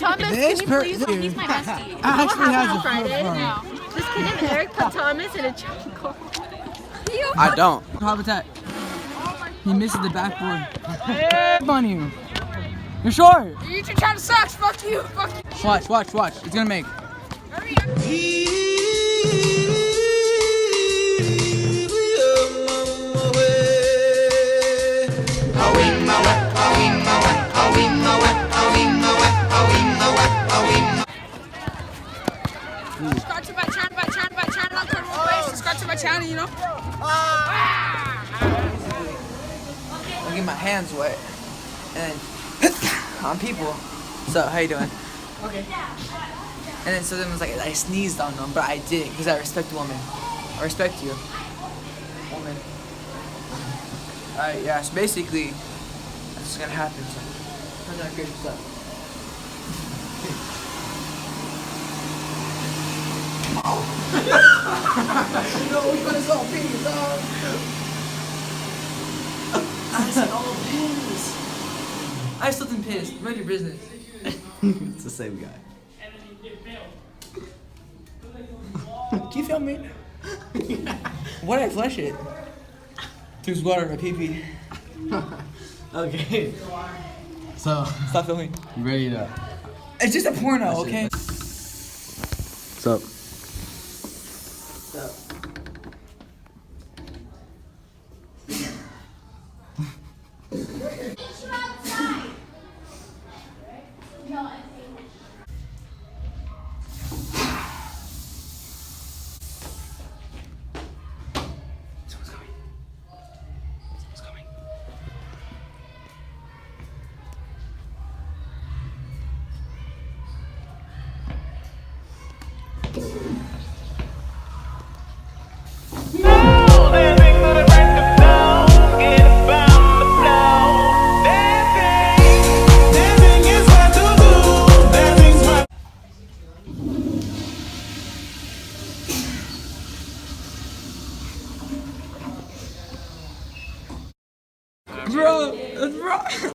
Thomas, This can you please? person He's my bestie. actually has a Friday. foot No. This kid named Eric put Thomas in a chokehold. I don't. habitat. He misses the backboard. On you. You're short. You two trying to sucks. Fuck you. Fuck you. Watch. It's gonna make. Subscribe to my channel, subscribe to my channel, you know? I'll get my hands wet. And then on people. So, how you doing? Okay. And then so then it was like I sneezed on them, but I didn't because I respect women. I respect you. Woman. Alright, yeah, so basically that's what's gonna happen. So I'm gonna create this up. No, which one is all pins, dog? I said all pins. I still didn't piss. Mind your business. It's the same guy. Can you film me? Why did I flush it? Too much water in my pee-pee. Okay. So, Stop filming. you ready to? It's just a porno, okay? What's up? Bro.